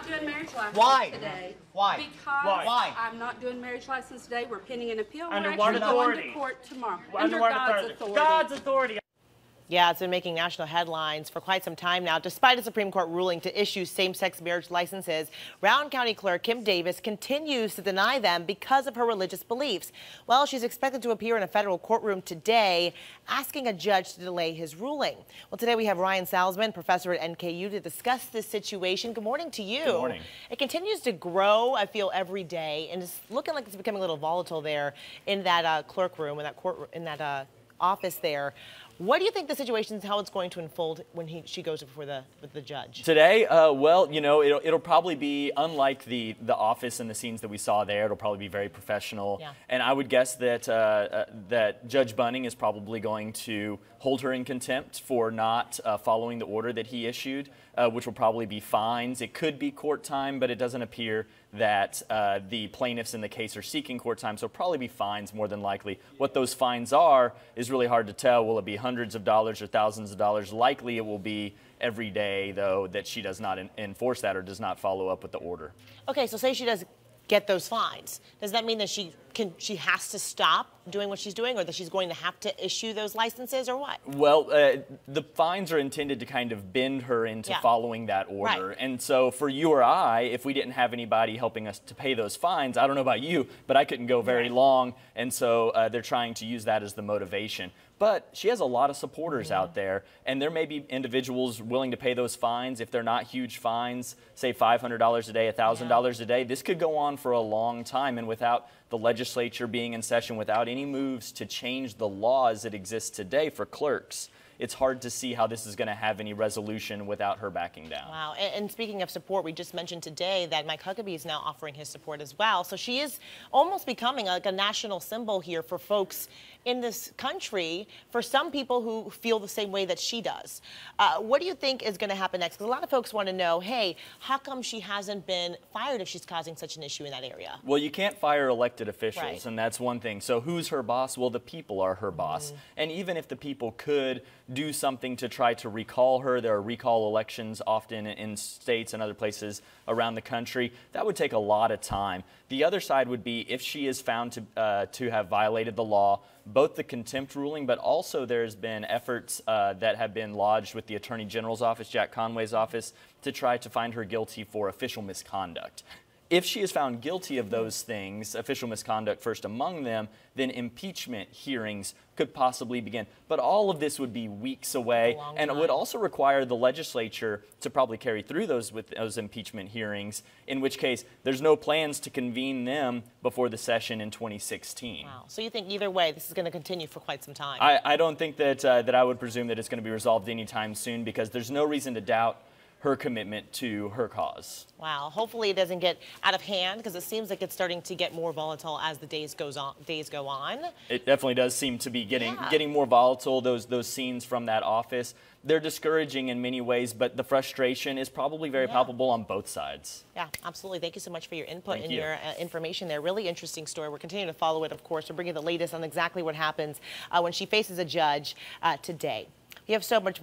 not doing marriage license Why? today. Why? Because Why? I'm not doing marriage license today. We're pending an appeal. Under We're what actually authority? going to court tomorrow. Under what authority? God's authority. Yeah, it's been making national headlines for quite some time now. Despite a Supreme Court ruling to issue same-sex marriage licenses, Rowan County Clerk Kim Davis continues to deny them because of her religious beliefs. Well, she's expected to appear in a federal courtroom today, asking a judge to delay his ruling. Well, today we have Ryan Salzman, professor at NKU, to discuss this situation. Good morning to you. Good morning. It continues to grow, I feel, every day, and it's looking like it's becoming a little volatile there in that clerk room, in that court, in that office there. What do you think the situation is, how it's going to unfold when she goes before the judge? Today, well, you know, it'll probably be unlike the office and the scenes that we saw there. It'll probably be very professional. Yeah. And I would guess that that Judge Bunning is probably going to hold her in contempt for not following the order that he issued, which will probably be fines. It could be court time, but it doesn't appear that the plaintiffs in the case are seeking court time, so it'll probably be fines more than likely. What those fines are is really hard to tell. Will it be hundreds of dollars or thousands of dollars? Likely it will be every day, though, that she does not enforce that or does not follow up with the order. Okay, so say she does get those fines. Does that mean that she has to stop doing what she's doing, or that she's going to have to issue those licenses, or what? Well, the fines are intended to kind of bend her into following that order. Right. And so for you or I, if we didn't have anybody helping us to pay those fines, I don't know about you, but I couldn't go very long. And so they're trying to use that as the motivation. But she has a lot of supporters out there, and there may be individuals willing to pay those fines. If they're not huge fines, say $500 a day, $1,000 a day, this could go on for a long time. And without the legislature being in session, without any moves to change the laws that exist today for clerks, it's hard to see how this is going to have any resolution without her backing down. Wow. And speaking of support, we just mentioned today that Mike Huckabee is now offering his support as well. So she is almost becoming like a national symbol here for folks in this country, for some people who feel the same way that she does. What do you think is going to happen next? Because a lot of folks want to know, hey, how come she hasn't been fired if she's causing such an issue in that area? Well, you can't fire elected officials, and that's one thing. So who's her boss? Well, the people are her boss. And even if the people could do something to try to recall her, there are recall elections often in states and other places around the country, that would take a lot of time. The other side would be if she is found to have violated the law, both the contempt ruling, but also there's been efforts that have been lodged with the Attorney General's office, Jack Conway's office, to try to find her guilty for official misconduct. If she is found guilty of those things, official misconduct first among them, then impeachment hearings could possibly begin. But all of this would be weeks away, and it would also require the legislature to probably carry through those impeachment hearings, in which case there's no plans to convene them before the session in 2016. Wow. So you think either way this is going to continue for quite some time? I don't think that, that I would presume that it's going to be resolved anytime soon, because there's no reason to doubt her commitment to her cause. Wow. Hopefully it doesn't get out of hand, because it seems like it's starting to get more volatile as the days go on. It definitely does seem to be getting more volatile. Those scenes from that office, they're discouraging in many ways, but the frustration is probably very palpable on both sides. Yeah, absolutely. Thank you so much for your input and your information there. Really interesting story. We're continuing to follow it, of course. We're bringing the latest on exactly what happens when she faces a judge today. We have so much more.